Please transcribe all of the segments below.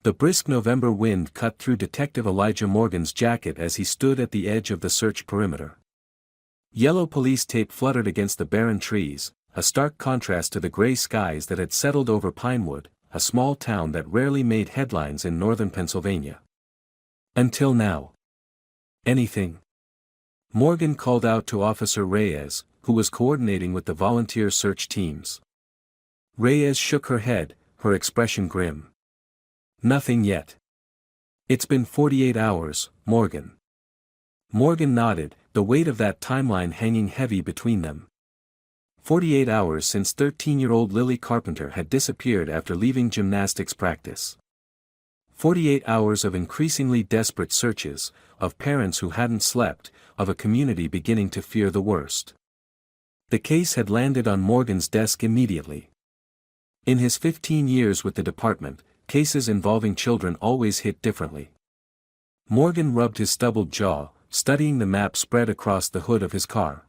The brisk November wind cut through Detective Elijah Morgan's jacket as he stood at the edge of the search perimeter. Yellow police tape fluttered against the barren trees, a stark contrast to the gray skies that had settled over Pinewood, a small town that rarely made headlines in northern Pennsylvania. Until now. Anything? Morgan called out to Officer Reyes, who was coordinating with the volunteer search teams. Reyes shook her head, her expression grim. Nothing yet. It's been 48 hours, Morgan. Morgan nodded, the weight of that timeline hanging heavy between them. 48 hours since 13-year-old Lily Carpenter had disappeared after leaving gymnastics practice. 48 hours of increasingly desperate searches, of parents who hadn't slept, of a community beginning to fear the worst. The case had landed on Morgan's desk immediately. In his 15 years with the department, cases involving children always hit differently. Morgan rubbed his stubbled jaw, studying the map spread across the hood of his car.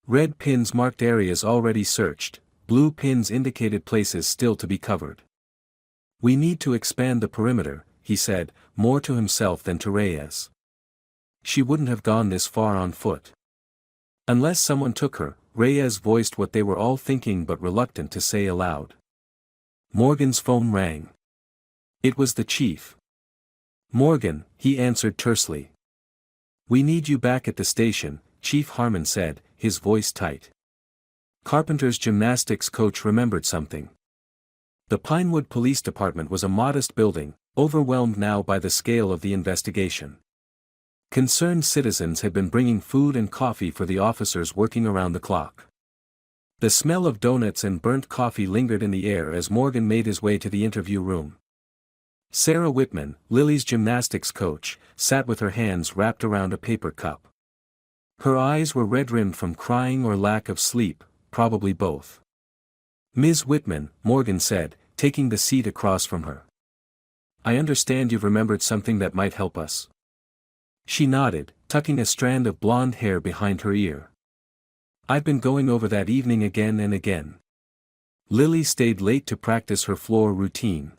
Red pins marked areas already searched, blue pins indicated places still to be covered. We need to expand the perimeter, he said, more to himself than to Reyes. She wouldn't have gone this far on foot. Unless someone took her, Reyes voiced what they were all thinking but reluctant to say aloud. Morgan's phone rang. It was the chief. Morgan, he answered tersely. We need you back at the station, Chief Harmon said, his voice tight. Carpenter's gymnastics coach remembered something. The Pinewood Police Department was a modest building, overwhelmed now by the scale of the investigation. Concerned citizens had been bringing food and coffee for the officers working around the clock. The smell of donuts and burnt coffee lingered in the air as Morgan made his way to the interview room. Sarah Whitman, Lily's gymnastics coach, sat with her hands wrapped around a paper cup. Her eyes were red-rimmed from crying or lack of sleep, probably both. Ms. Whitman, Morgan said, taking the seat across from her. I understand you've remembered something that might help us. She nodded, tucking a strand of blonde hair behind her ear. I've been going over that evening again and again. Lily stayed late to practice her floor routine.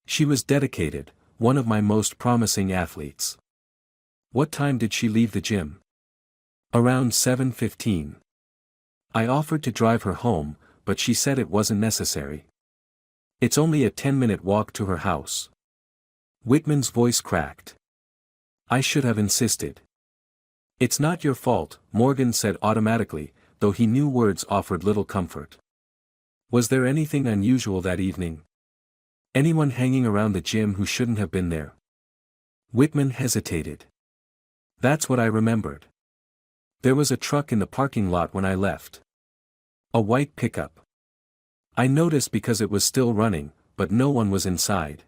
She was dedicated, one of my most promising athletes. What time did she leave the gym? Around 7:15. I offered to drive her home, but she said it wasn't necessary. It's only a 10-minute walk to her house. Whitman's voice cracked. I should have insisted. It's not your fault, Morgan said automatically, though he knew words offered little comfort. Was there anything unusual that evening? Anyone hanging around the gym who shouldn't have been there? Whitman hesitated. That's what I remembered. There was a truck in the parking lot when I left. A white pickup. I noticed because it was still running, but no one was inside.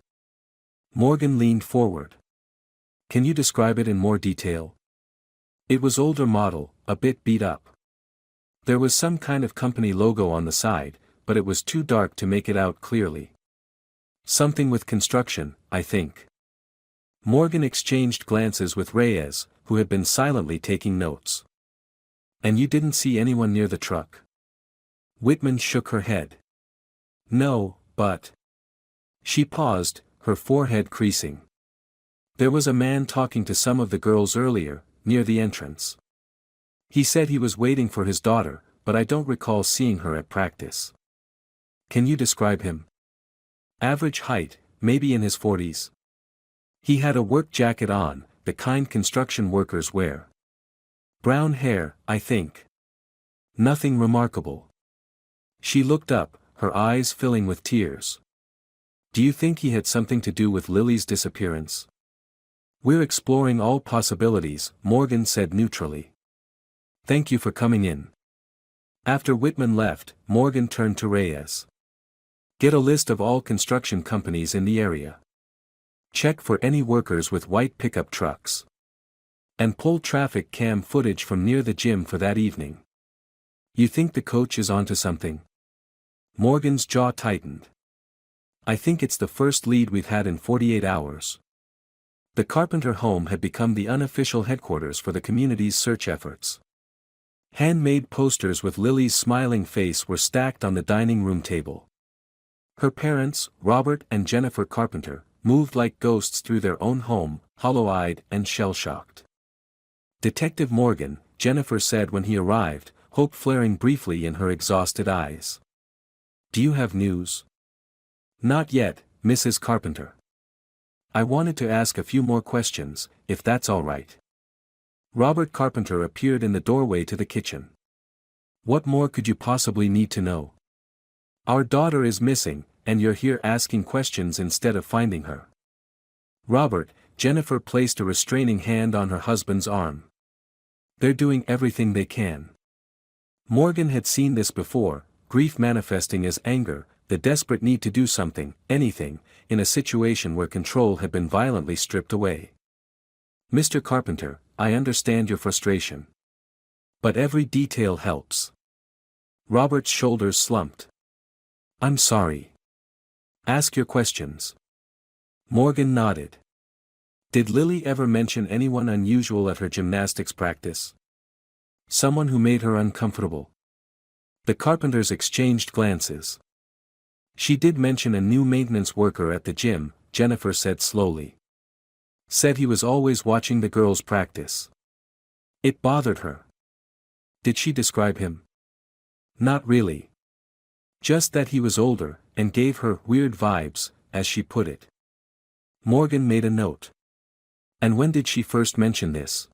Morgan leaned forward. Can you describe it in more detail? It was older model, a bit beat up. There was some kind of company logo on the side, but it was too dark to make it out clearly. Something with construction, I think. Morgan exchanged glances with Reyes, who had been silently taking notes. And you didn't see anyone near the truck? Whitman shook her head. No, but... She paused, her forehead creasing. There was a man talking to some of the girls earlier, near the entrance. He said he was waiting for his daughter, but I don't recall seeing her at practice. Can you describe him? Average height, maybe in his 40s. He had a work jacket on, the kind construction workers wear. Brown hair, I think. Nothing remarkable. She looked up, her eyes filling with tears. Do you think he had something to do with Lily's disappearance? We're exploring all possibilities, Morgan said neutrally. Thank you for coming in. After Whitman left, Morgan turned to Reyes. Get a list of all construction companies in the area. Check for any workers with white pickup trucks. And pull traffic cam footage from near the gym for that evening. You think the coach is onto something? Morgan's jaw tightened. I think it's the first lead we've had in 48 hours. The Carpenter home had become the unofficial headquarters for the community's search efforts. Handmade posters with Lily's smiling face were stacked on the dining room table. Her parents, Robert and Jennifer Carpenter, moved like ghosts through their own home, hollow-eyed and shell-shocked. "Detective Morgan," Jennifer said when he arrived, hope flaring briefly in her exhausted eyes. "Do you have news?" "Not yet, Mrs. Carpenter. I wanted to ask a few more questions, if that's all right." Robert Carpenter appeared in the doorway to the kitchen. "What more could you possibly need to know?" "Our daughter is missing, and you're here asking questions instead of finding her." "Robert," Jennifer placed a restraining hand on her husband's arm. "They're doing everything they can." Morgan had seen this before, grief manifesting as anger, the desperate need to do something, anything, in a situation where control had been violently stripped away. "Mr. Carpenter, I understand your frustration. But every detail helps." Robert's shoulders slumped. "I'm sorry. Ask your questions." Morgan nodded. "Did Lily ever mention anyone unusual at her gymnastics practice? Someone who made her uncomfortable?" The Carpenters exchanged glances. "She did mention a new maintenance worker at the gym," Jennifer said slowly. "Said he was always watching the girls practice. It bothered her." "Did she describe him?" "Not really. Just that he was older, and gave her weird vibes, as she put it." Morgan made a note. "And when did she first mention this?"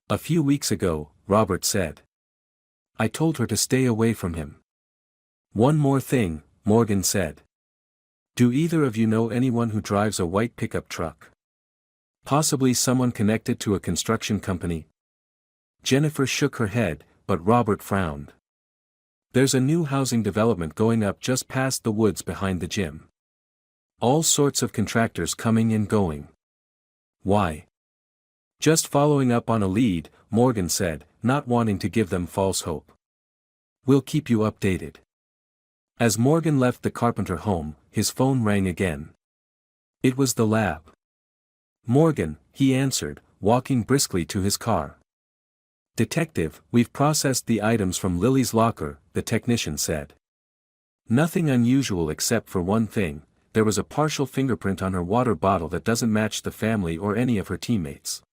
"A few weeks ago," Robert said. "I told her to stay away from him." "One more thing," Morgan said. "Do either of you know anyone who drives a white pickup truck? Possibly someone connected to a construction company?" Jennifer shook her head, but Robert frowned. "There's a new housing development going up just past the woods behind the gym. All sorts of contractors coming and going." "Why?" "Just following up on a lead," Morgan said, not wanting to give them false hope. "We'll keep you updated." As Morgan left the Carpenter home, his phone rang again. It was the lab. "Morgan," he answered, walking briskly to his car. "Detective, we've processed the items from Lily's locker," the technician said. "Nothing unusual except for one thing, there was a partial fingerprint on her water bottle that doesn't match the family or any of her teammates."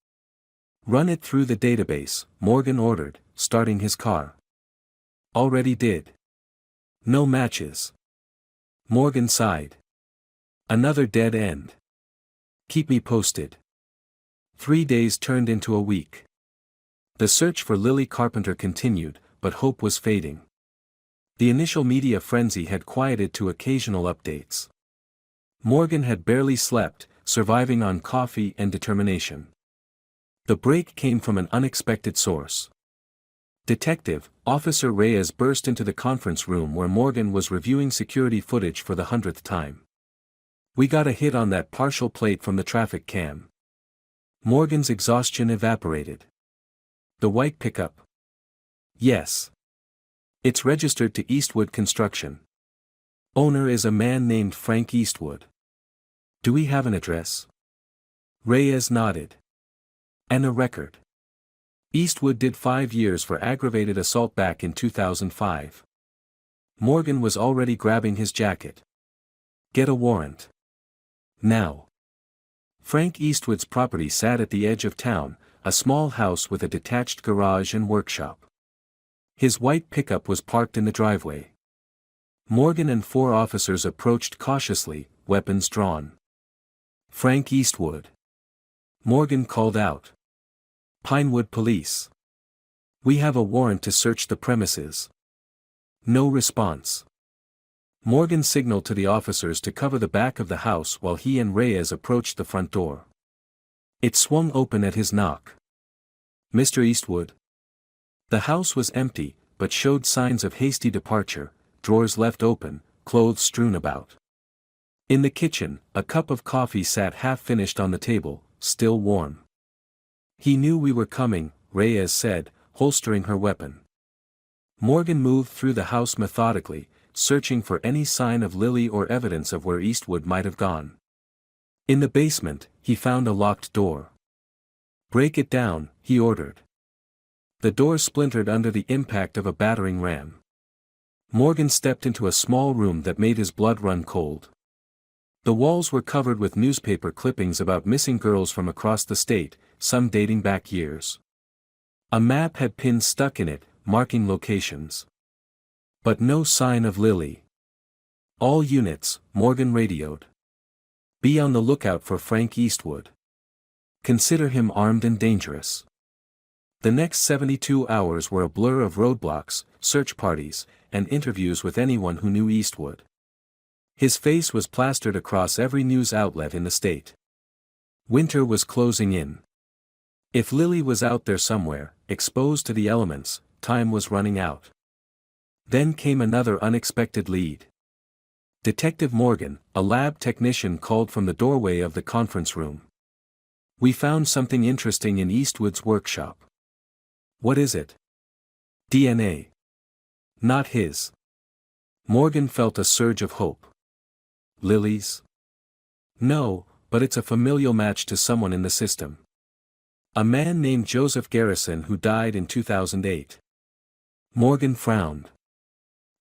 "Run it through the database," Morgan ordered, starting his car. "Already did. No matches." Morgan sighed. "Another dead end. Keep me posted." 3 days turned into a week. The search for Lily Carpenter continued, but hope was fading. The initial media frenzy had quieted to occasional updates. Morgan had barely slept, surviving on coffee and determination. The break came from an unexpected source. Detective, Officer Reyes burst into the conference room where Morgan was reviewing security footage for the 100th time. "We got a hit on that partial plate from the traffic cam." Morgan's exhaustion evaporated. "The white pickup?" "Yes. It's registered to Eastwood Construction. Owner is a man named Frank Eastwood." "Do we have an address?" Reyes nodded. "And a record." Eastwood did 5 years for aggravated assault back in 2005. Morgan was already grabbing his jacket. "Get a warrant. Now." Frank Eastwood's property sat at the edge of town, a small house with a detached garage and workshop. His white pickup was parked in the driveway. Morgan and 4 officers approached cautiously, weapons drawn. "Frank Eastwood." Morgan called out. "Pinewood Police. We have a warrant to search the premises." No response. Morgan signaled to the officers to cover the back of the house while he and Reyes approached the front door. It swung open at his knock. "Mr. Eastwood?" The house was empty, but showed signs of hasty departure, drawers left open, clothes strewn about. In the kitchen, a cup of coffee sat half-finished on the table, still warm. "He knew we were coming," Reyes said, holstering her weapon. Morgan moved through the house methodically, searching for any sign of Lily or evidence of where Eastwood might have gone. In the basement, he found a locked door. "Break it down," he ordered. The door splintered under the impact of a battering ram. Morgan stepped into a small room that made his blood run cold. The walls were covered with newspaper clippings about missing girls from across the state, some dating back years. A map had pins stuck in it, marking locations. But no sign of Lily. "All units," Morgan radioed. "Be on the lookout for Frank Eastwood. Consider him armed and dangerous." The next 72 hours were a blur of roadblocks, search parties, and interviews with anyone who knew Eastwood. His face was plastered across every news outlet in the state. Winter was closing in. If Lily was out there somewhere, exposed to the elements, time was running out. Then came another unexpected lead. Detective Morgan, a lab technician, called from the doorway of the conference room. "We found something interesting in Eastwood's workshop." "What is it?" "DNA. Not his." Morgan felt a surge of hope. "Lily's?" "No, but it's a familial match to someone in the system. A man named Joseph Garrison who died in 2008. Morgan frowned.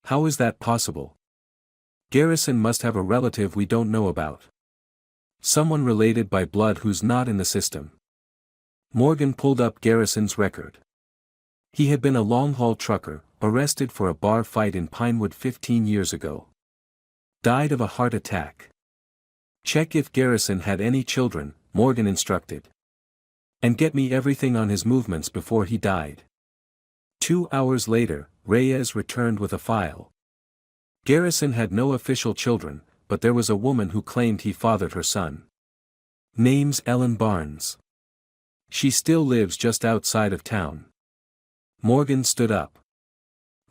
"How is that possible?" "Garrison must have a relative we don't know about. Someone related by blood who's not in the system." Morgan pulled up Garrison's record. He had been a long-haul trucker, arrested for a bar fight in Pinewood 15 years ago. Died of a heart attack. "Check if Garrison had any children," Morgan instructed. "And get me everything on his movements before he died." 2 hours later, Reyes returned with a file. Garrison had no official children, but there was a woman who claimed he fathered her son. Name's Ellen Barnes. She still lives just outside of town. Morgan stood up.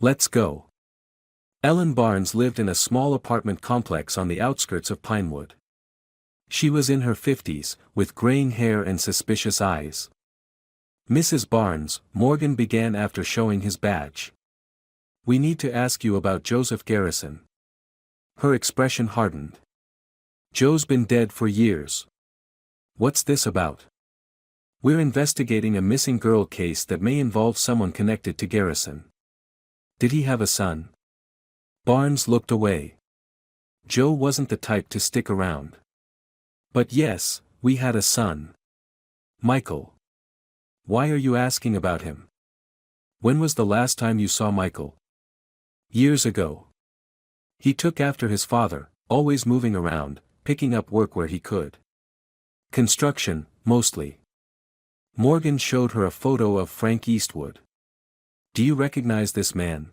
"Let's go." Ellen Barnes lived in a small apartment complex on the outskirts of Pinewood. She was in her 50s, with graying hair and suspicious eyes. "Mrs. Barnes," Morgan began after showing his badge. "We need to ask you about Joseph Garrison." Her expression hardened. "Joe's been dead for years." "What's this about?" "We're investigating a missing girl case that may involve someone connected to Garrison." "Did he have a son?" Barnes looked away. Joe wasn't the type to stick around. "But yes, we had a son. Michael." "Why are you asking about him? When was the last time you saw Michael?" "Years ago. He took after his father, always moving around, picking up work where he could. Construction, mostly." Morgan showed her a photo of Frank Eastwood. "Do you recognize this man?"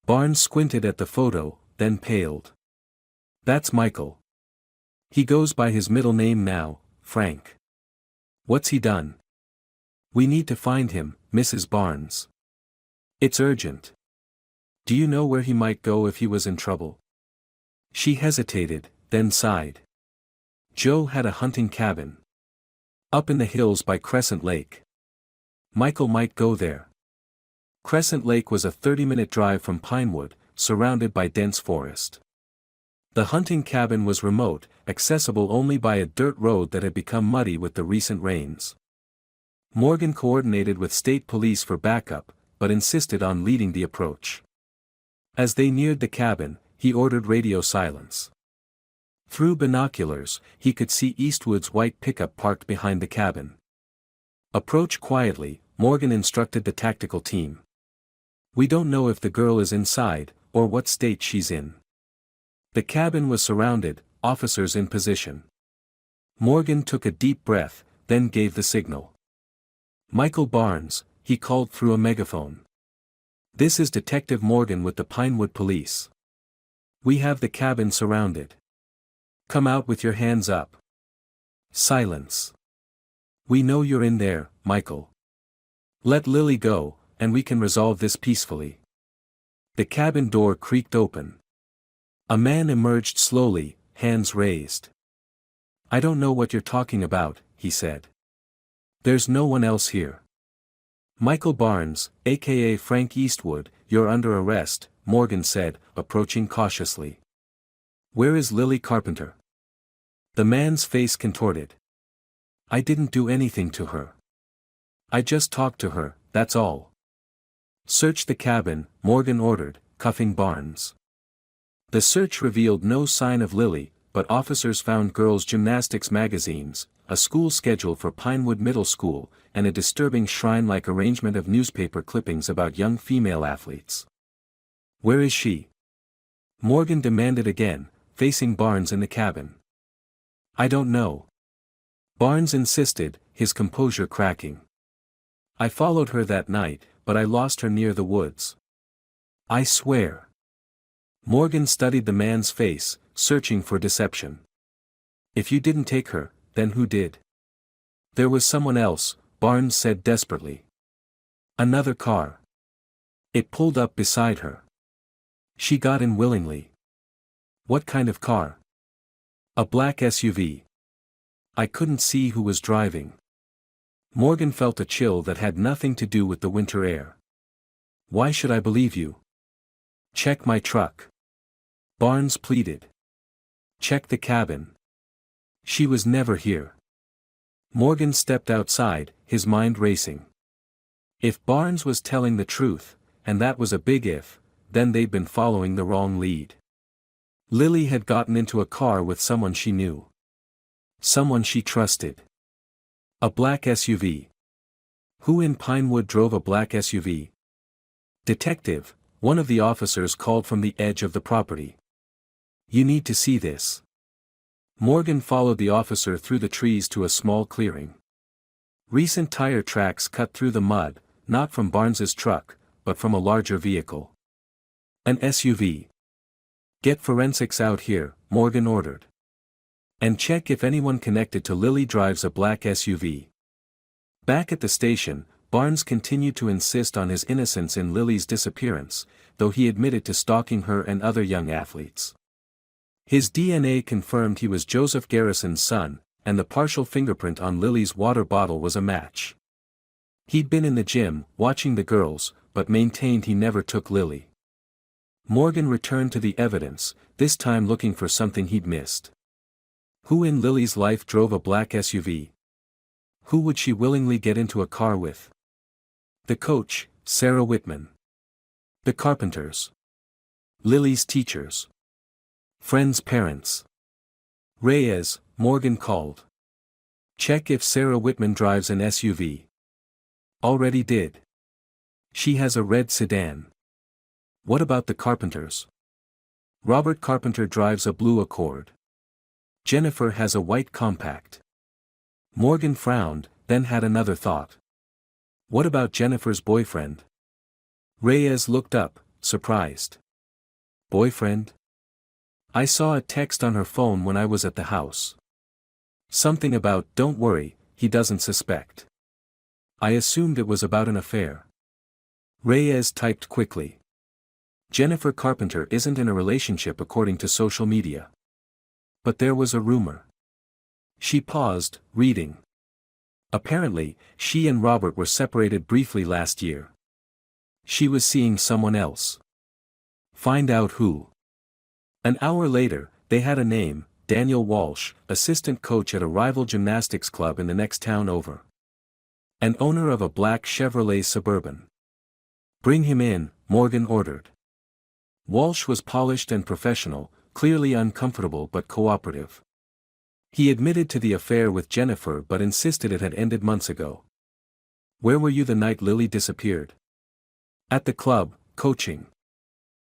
Barnes squinted at the photo, then paled. "That's Michael. He goes by his middle name now, Frank." "What's he done?" "We need to find him, Mrs. Barnes. It's urgent." "Do you know where he might go if he was in trouble?" She hesitated, then sighed. "Joe had a hunting cabin up in the hills by Crescent Lake. Michael might go there." Crescent Lake was a 30-minute drive from Pinewood, surrounded by dense forest. The hunting cabin was remote, accessible only by a dirt road that had become muddy with the recent rains. Morgan coordinated with state police for backup, but insisted on leading the approach. As they neared the cabin, he ordered radio silence. Through binoculars, he could see Eastwood's white pickup parked behind the cabin. "Approach quietly," Morgan instructed the tactical team. "We don't know if the girl is inside, or what state she's in." The cabin was surrounded, officers in position. Morgan took a deep breath, then gave the signal. "Michael Barnes," he called through a megaphone. "This is Detective Morgan with the Pinewood Police. We have the cabin surrounded. Come out with your hands up." Silence. "We know you're in there, Michael. Let Lily go, and we can resolve this peacefully." The cabin door creaked open. A man emerged slowly, hands raised. "I don't know what you're talking about," he said. "There's no one else here." "Michael Barnes, aka Frank Eastwood, you're under arrest," Morgan said, approaching cautiously. "Where is Lily Carpenter?" The man's face contorted. "I didn't do anything to her. I just talked to her, that's all." "Search the cabin," Morgan ordered, cuffing Barnes. The search revealed no sign of Lily, but officers found girls' gymnastics magazines, a school schedule for Pinewood Middle School, and a disturbing shrine-like arrangement of newspaper clippings about young female athletes. "Where is she?" Morgan demanded again, facing Barnes in the cabin. "I don't know." Barnes insisted, his composure cracking. "I followed her that night, but I lost her near the woods." "I swear." Morgan studied the man's face, searching for deception. "If you didn't take her, then who did?" "There was someone else," Barnes said desperately. "Another car. It pulled up beside her. She got in willingly." "What kind of car?" "A black SUV. I couldn't see who was driving." Morgan felt a chill that had nothing to do with the winter air. "Why should I believe you?" "Check my truck." Barnes pleaded. "Check the cabin. She was never here." Morgan stepped outside, his mind racing. If Barnes was telling the truth, and that was a big if, then they'd been following the wrong lead. Lily had gotten into a car with someone she knew. Someone she trusted. A black SUV. Who in Pinewood drove a black SUV? "Detective," one of the officers called from the edge of the property. "You need to see this." Morgan followed the officer through the trees to a small clearing. Recent tire tracks cut through the mud, not from Barnes's truck, but from a larger vehicle. An SUV. "Get forensics out here," Morgan ordered. "And check if anyone connected to Lily drives a black SUV." Back at the station, Barnes continued to insist on his innocence in Lily's disappearance, though he admitted to stalking her and other young athletes. His DNA confirmed he was Joseph Garrison's son, and the partial fingerprint on Lily's water bottle was a match. He'd been in the gym, watching the girls, but maintained he never took Lily. Morgan returned to the evidence, this time looking for something he'd missed. Who in Lily's life drove a black SUV? Who would she willingly get into a car with? The coach, Sarah Whitman. The carpenters. Lily's teachers. Friends' parents. "Reyes," Morgan called. "Check if Sarah Whitman drives an SUV." "Already did. She has a red sedan." "What about the carpenters?" "Robert Carpenter drives a blue Accord. Jennifer has a white compact." Morgan frowned, then had another thought. "What about Jennifer's boyfriend?" Reyes looked up, surprised. "Boyfriend? I saw a text on her phone when I was at the house. Something about, 'Don't worry, he doesn't suspect.' I assumed it was about an affair." Reyes typed quickly. "Jennifer Carpenter isn't in a relationship according to social media. But there was a rumor." She paused, reading. "Apparently, she and Robert were separated briefly last year. She was seeing someone else. Find out who." An hour later, they had a name, Daniel Walsh, assistant coach at a rival gymnastics club in the next town over. And owner of a black Chevrolet Suburban. "Bring him in," Morgan ordered. Walsh was polished and professional, clearly uncomfortable but cooperative. He admitted to the affair with Jennifer but insisted it had ended months ago. "Where were you the night Lily disappeared?" "At the club, coaching.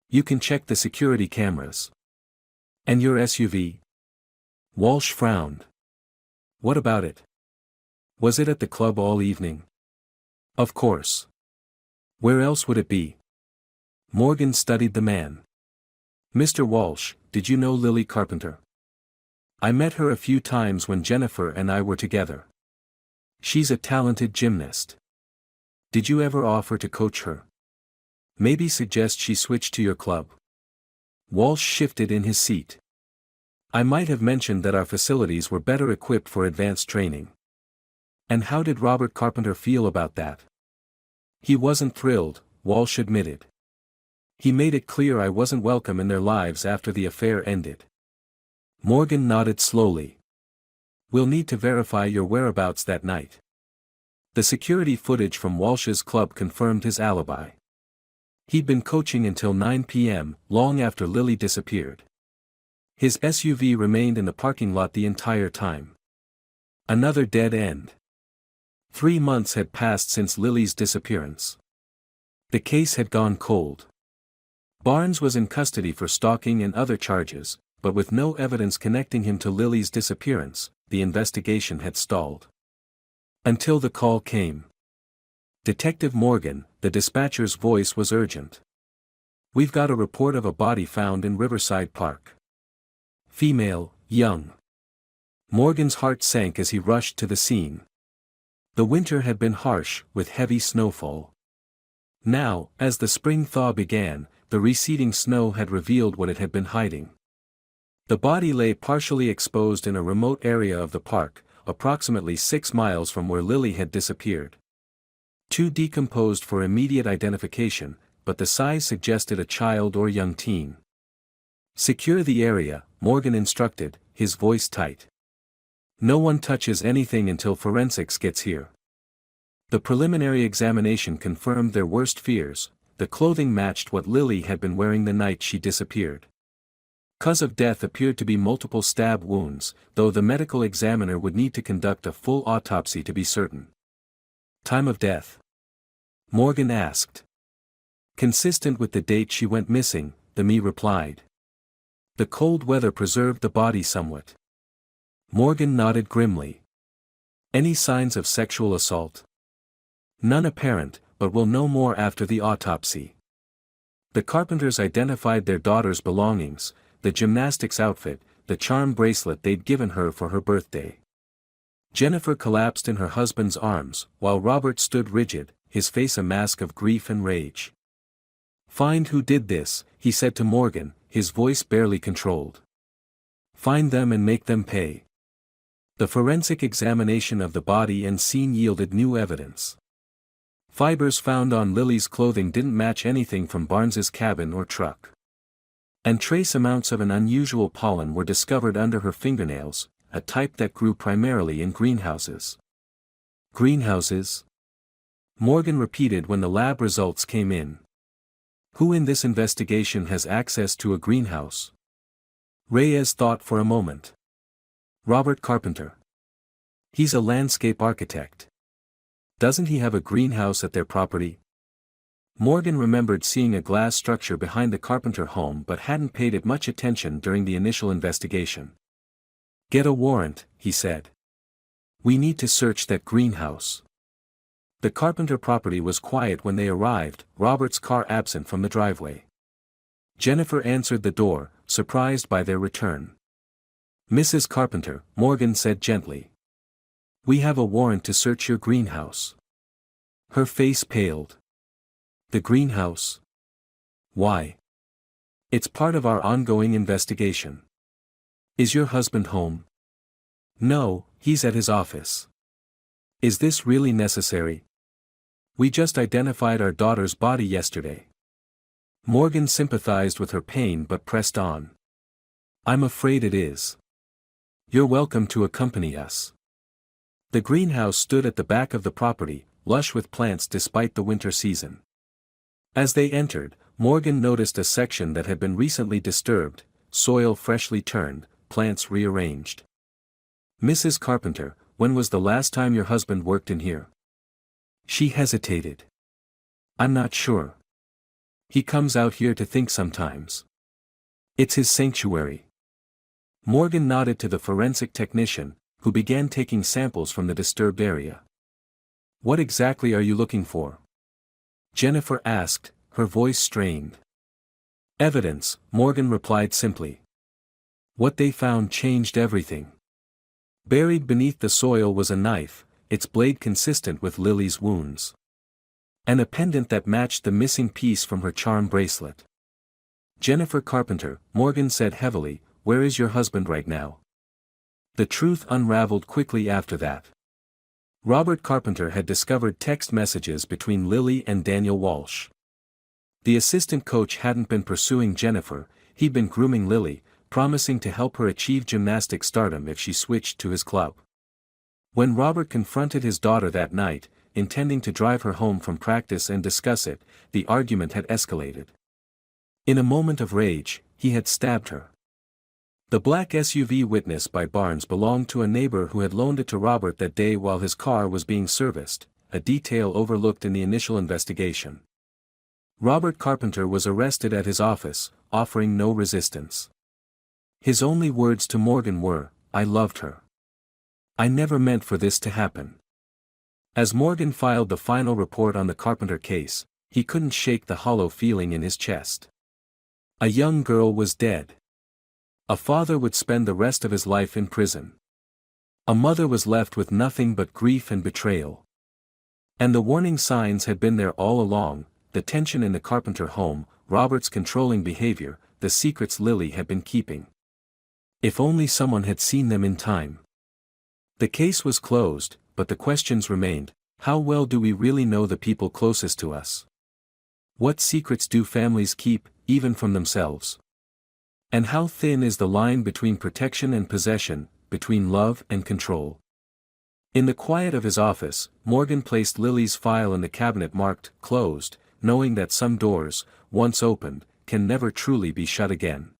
You can check the security cameras." "And your SUV?" Walsh frowned. "What about it? Was it at the club all evening?" "Of course. Where else would it be?" Morgan studied the man. "Mr. Walsh, did you know Lily Carpenter?" "I met her a few times when Jennifer and I were together. She's a talented gymnast. Did you ever offer to coach her? Maybe suggest she switch to your club?" Walsh shifted in his seat. "I might have mentioned that our facilities were better equipped for advanced training." "And how did Robert Carpenter feel about that?" "He wasn't thrilled," Walsh admitted. "He made it clear I wasn't welcome in their lives after the affair ended." Morgan nodded slowly. "We'll need to verify your whereabouts that night." The security footage from Walsh's club confirmed his alibi. He'd been coaching until 9 p.m., long after Lily disappeared. His SUV remained in the parking lot the entire time. Another dead end. 3 months had passed since Lily's disappearance. The case had gone cold. Barnes was in custody for stalking and other charges, but with no evidence connecting him to Lily's disappearance, the investigation had stalled. Until the call came. Detective Morgan, the dispatcher's voice was urgent. "We've got a report of a body found in Riverside Park. Female, young." Morgan's heart sank as he rushed to the scene. The winter had been harsh, with heavy snowfall. Now, as the spring thaw began, the receding snow had revealed what it had been hiding. The body lay partially exposed in a remote area of the park, approximately 6 miles from where Lily had disappeared. Too decomposed for immediate identification, but the size suggested a child or young teen. "Secure the area," Morgan instructed, his voice tight. "No one touches anything until forensics gets here." The preliminary examination confirmed their worst fears. The clothing matched what Lily had been wearing the night she disappeared. Cause of death appeared to be multiple stab wounds, though the medical examiner would need to conduct a full autopsy to be certain. "Time of death?" Morgan asked. "Consistent with the date she went missing," the ME replied. "The cold weather preserved the body somewhat." Morgan nodded grimly. "Any signs of sexual assault?" "None apparent, but we'll know more after the autopsy." The Carpenters identified their daughter's belongings, the gymnastics outfit, the charm bracelet they'd given her for her birthday. Jennifer collapsed in her husband's arms, while Robert stood rigid, his face a mask of grief and rage. "Find who did this," he said to Morgan, his voice barely controlled. "Find them and make them pay." The forensic examination of the body and scene yielded new evidence. Fibers found on Lily's clothing didn't match anything from Barnes's cabin or truck. And trace amounts of an unusual pollen were discovered under her fingernails, a type that grew primarily in greenhouses. "Greenhouses?" Morgan repeated when the lab results came in. "Who in this investigation has access to a greenhouse?" Reyes thought for a moment. "Robert Carpenter. He's a landscape architect. Doesn't he have a greenhouse at their property?" Morgan remembered seeing a glass structure behind the Carpenter home but hadn't paid it much attention during the initial investigation. "Get a warrant," he said. "We need to search that greenhouse." The Carpenter property was quiet when they arrived, Robert's car absent from the driveway. Jennifer answered the door, surprised by their return. "Mrs. Carpenter," Morgan said gently. "We have a warrant to search your greenhouse." Her face paled. "The greenhouse? Why?" "It's part of our ongoing investigation." "Is your husband home?" "No, he's at his office." "Is this really necessary?" "We just identified our daughter's body yesterday." Morgan sympathized with her pain but pressed on. "I'm afraid it is." "You're welcome to accompany us." The greenhouse stood at the back of the property, lush with plants despite the winter season. As they entered, Morgan noticed a section that had been recently disturbed, soil freshly turned, plants rearranged. "Mrs. Carpenter, when was the last time your husband worked in here?" She hesitated. "I'm not sure. He comes out here to think sometimes. It's his sanctuary." Morgan nodded to the forensic technician, who began taking samples from the disturbed area. "What exactly are you looking for?" Jennifer asked, her voice strained. "Evidence," Morgan replied simply. What they found changed everything. Buried beneath the soil was a knife, its blade consistent with Lily's wounds. And a pendant that matched the missing piece from her charm bracelet. "Jennifer Carpenter," Morgan said heavily, "where is your husband right now?" The truth unraveled quickly after that. Robert Carpenter had discovered text messages between Lily and Daniel Walsh. The assistant coach hadn't been pursuing Jennifer, he'd been grooming Lily, promising to help her achieve gymnastic stardom if she switched to his club. When Robert confronted his daughter that night, intending to drive her home from practice and discuss it, the argument had escalated. In a moment of rage, he had stabbed her. The black SUV witnessed by Barnes belonged to a neighbor who had loaned it to Robert that day while his car was being serviced, a detail overlooked in the initial investigation. Robert Carpenter was arrested at his office, offering no resistance. His only words to Morgan were, "I loved her. I never meant for this to happen." As Morgan filed the final report on the Carpenter case, he couldn't shake the hollow feeling in his chest. A young girl was dead. A father would spend the rest of his life in prison. A mother was left with nothing but grief and betrayal. And the warning signs had been there all along: the tension in the Carpenter home, Robert's controlling behavior, the secrets Lily had been keeping. If only someone had seen them in time. The case was closed, but the questions remained: how well do we really know the people closest to us? What secrets do families keep, even from themselves? And how thin is the line between protection and possession, between love and control? In the quiet of his office, Morgan placed Lily's file in the cabinet marked "closed," knowing that some doors, once opened, can never truly be shut again.